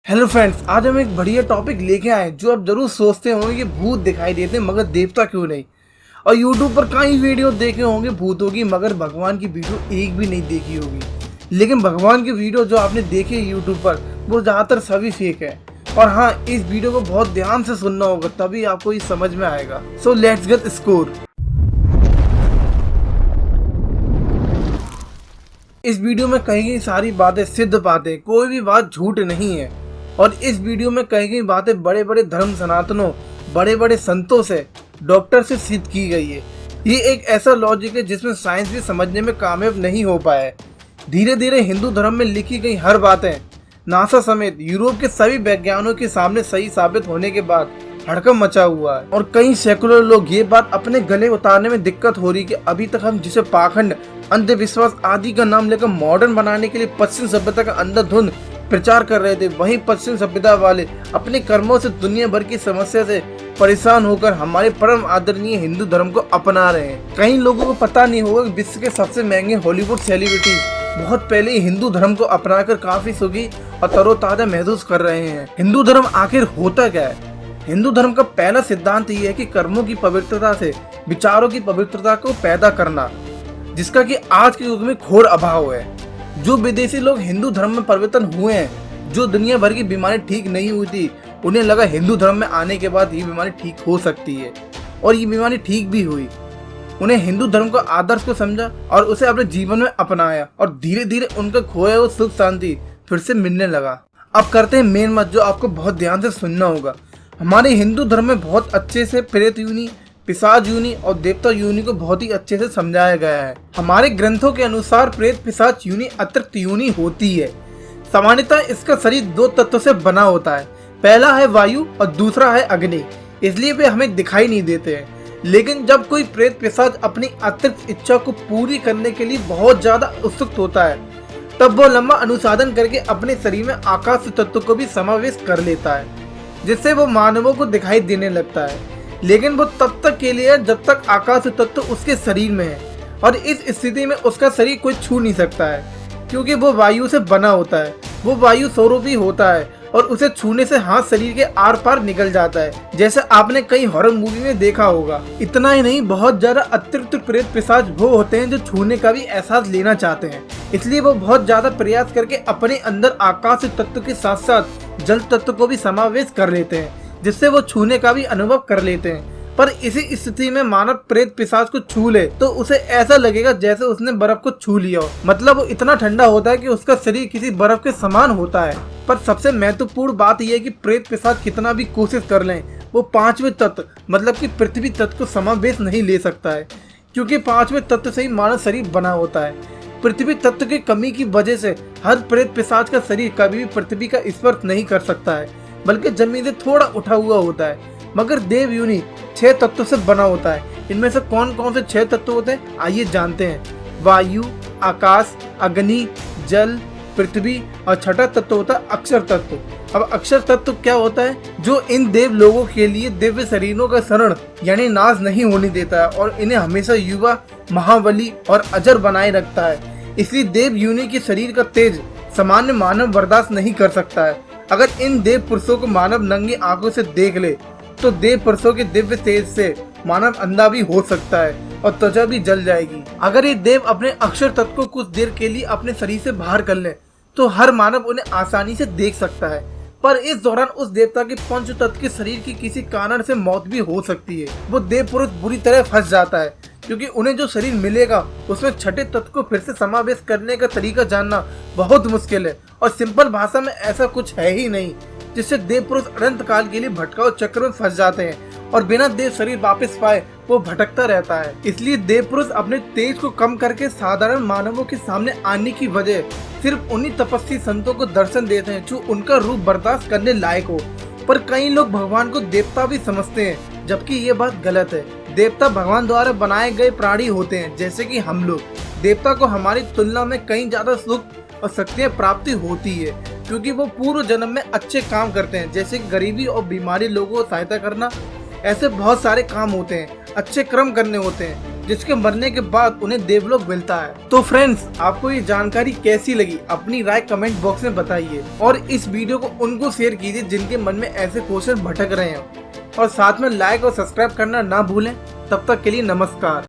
Hello friends, आज हम एक बढ़िया टॉपिक लेके आए जो आप जरूर सोचते होंगे कि भूत दिखाई देते हैं मगर देवता क्यों नहीं। और यूट्यूब पर कई वीडियो देखे होंगे भूतों की, मगर भगवान की वीडियो एक भी नहीं देखी होगी। लेकिन भगवान की वीडियो जो आपने देखी है यूट्यूब पर, वो ज़्यादातर सभी फेक है। और हाँ, इस वीडियो को बहुत ध्यान से सुनना होगा, तभी आपको ये समझ में आएगा। So let's get score. इस वीडियो में कही गई सारी बातें सिद्ध बातें, कोई भी बात झूठ नहीं है। और इस वीडियो में कही गई बातें बड़े बड़े धर्म सनातनों, बड़े बड़े संतों से, डॉक्टर से सिद्ध की गई है। ये एक ऐसा लॉजिक है जिसमें साइंस भी समझने में कामयाब नहीं हो पाया है। धीरे धीरे हिंदू धर्म में लिखी गई हर बातें नासा समेत यूरोप के सभी वैज्ञानिकों के सामने सही साबित होने के बाद हड़कंप मचा हुआ है। और कई सेकुलर लोग ये बात अपने गले उतारने में दिक्कत हो रही कि अभी तक हम जिसे पाखंड, अंधविश्वास आदि का नाम लेकर मॉडर्न बनाने के लिए पश्चिम सभ्यता का अंधाधुंध प्रचार कर रहे थे, वहीं पश्चिम सभ्यता वाले अपने कर्मों से दुनिया भर की समस्या से परेशान होकर हमारे परम आदरणीय हिंदू धर्म को अपना रहे हैं। कई लोगों को पता नहीं होगा कि विश्व के सबसे महंगे हॉलीवुड सेलिब्रिटी बहुत पहले ही हिंदू धर्म को अपनाकर काफी सुखी और तरोताजा महसूस कर रहे हैं। हिंदू धर्म आखिर होता क्या है? हिंदू धर्म का पहला सिद्धांत ये है कि कर्मों की पवित्रता से विचारों की पवित्रता को पैदा करना, जिसका कि आज के युग में घोर अभाव है। जो विदेशी लोग हिंदू धर्म में परिवर्तन हुए हैं, जो दुनिया भर की बीमारी ठीक नहीं हुई थी, उन्हें लगा हिंदू धर्म में आने के बाद ये बीमारी ठीक हो सकती है, और ये बीमारी ठीक भी हुई। उन्हें हिंदू धर्म को आदर्श को समझा और उसे अपने जीवन में अपनाया, और धीरे धीरे उनका खोया हुआ सुख शांति फिर से मिलने लगा। अब करते हैं मेन मत, जो आपको बहुत ध्यान से सुनना होगा। हमारे हिंदू धर्म में बहुत अच्छे से प्रेत योनि, पिशाच योनि और देवता योनि को बहुत ही अच्छे से समझाया गया है। हमारे ग्रंथों के अनुसार प्रेत पिशाच योनि अतिरिक्त योनि होती है। सामान्यतः इसका शरीर दो तत्वों से बना होता है, पहला है वायु और दूसरा है अग्नि, इसलिए वे हमें दिखाई नहीं देते हैं। लेकिन जब कोई प्रेत पिशाच अपनी अतिरिक्त इच्छा को पूरी करने के लिए बहुत ज्यादा उत्सुक होता है, तब वो लंबा अनुसाधन करके अपने शरीर में आकाश तत्व को भी समावेश कर लेता है, जिससे वो मानवों को दिखाई देने लगता है। लेकिन वो तब तक के लिए है जब तक आकाश तत्व उसके शरीर में है, और इस स्थिति में उसका शरीर कोई छू नहीं सकता है, क्योंकि वो वायु से बना होता है। वो वायु स्वरूपी होता है और उसे छूने से हाथ शरीर के आर पार निकल जाता है, जैसे आपने कई हॉरर मूवी में देखा होगा। इतना ही नहीं, बहुत ज्यादा अतिरिक्त प्रेत पिशाच वो होते हैं जो छूने का भी एहसास लेना चाहते हैं, इसलिए वो बहुत ज्यादा प्रयास करके अपने अंदर आकाश तत्व के साथ साथ जल तत्व को भी समावेश कर लेते हैं, जिससे वो छूने का भी अनुभव कर लेते हैं। पर इसी स्थिति में मानव प्रेत पिशाच को छू ले तो उसे ऐसा लगेगा जैसे उसने बर्फ को छू लिया हो। मतलब वो इतना ठंडा होता है कि उसका शरीर किसी बर्फ के समान होता है। पर सबसे महत्वपूर्ण बात यह है कि प्रेत पिशाच कितना भी कोशिश कर लें, वो पांचवें तत्व मतलब कि पृथ्वी तत्व को समावेश नहीं ले सकता है, क्योंकि पांचवें तत्व से ही मानव शरीर बना होता है। पृथ्वी तत्व की कमी की वजह से हर प्रेत पिशाच का शरीर कभी भी पृथ्वी का स्पर्श नहीं कर सकता है, बल्कि जमीन से थोड़ा उठा हुआ होता है। मगर देव योनि 6 तत्वों से बना होता है। इनमें से कौन कौन से 6 तत्व होते हैं, आइए जानते हैं। वायु, आकाश, अग्नि, जल, पृथ्वी, और छठा तत्व होता है अक्षर तत्व। अब अक्षर तत्व क्या होता है? जो इन देव लोगों के लिए दिव्य शरीरों का शरण यानी नाश नहीं होने देता है, और इन्हें हमेशा युवा, महाबली और अजर बनाए रखता है। इसलिए देव योनि के शरीर का तेज सामान्य मानव बर्दाश्त नहीं कर सकता है। अगर इन देव पुरुषों को मानव नंगी आंखों से देख ले तो देव पुरुषों के दिव्य तेज से मानव अंधा भी हो सकता है और त्वचा भी जल जाएगी। अगर ये देव अपने अक्षर तत्व को कुछ देर के लिए अपने शरीर से बाहर कर ले तो हर मानव उन्हें आसानी से देख सकता है। पर इस दौरान उस देवता के पंच तत्व के शरीर की किसी कारण से मौत भी हो सकती है। वो देव पुरुष बुरी तरह फंस जाता है, क्योंकि उन्हें जो शरीर मिलेगा उसमें छठे तत्व को फिर से समावेश करने का तरीका जानना बहुत मुश्किल है। और सिंपल भाषा में ऐसा कुछ है ही नहीं, जिससे देव पुरुष अनंत काल के लिए भटकाव चक्र में फंस जाते हैं और बिना देव शरीर वापस पाए वो भटकता रहता है। इसलिए देव पुरुष अपने तेज को कम करके साधारण मानवों के सामने आने की वजह सिर्फ उन्हीं तपस्वी संतों को दर्शन देते हैं जो उनका रूप बर्दाश्त करने लायक हो। पर कई लोग भगवान को देवता भी समझते हैं, जबकि ये बात गलत है। देवता भगवान द्वारा बनाए गए प्राणी होते हैं, जैसे कि हम लोग। देवता को हमारी तुलना में कहीं ज्यादा सुख और शक्तियाँ प्राप्ति होती है, क्योंकि वो पूर्व जन्म में अच्छे काम करते हैं, जैसे गरीबी और बीमारी लोगों को सहायता करना। ऐसे बहुत सारे काम होते हैं, अच्छे कर्म करने होते हैं, जिसके मरने के बाद उन्हें देवलोक मिलता है। तो फ्रेंड्स, आपको ये जानकारी कैसी लगी? अपनी राय कमेंट बॉक्स में बताइए और इस वीडियो को उनको शेयर कीजिए जिनके मन में ऐसे क्वेश्चन भटक रहे हैं, और साथ में लाइक और सब्सक्राइब करना ना भूलें। तब तक के लिए नमस्कार।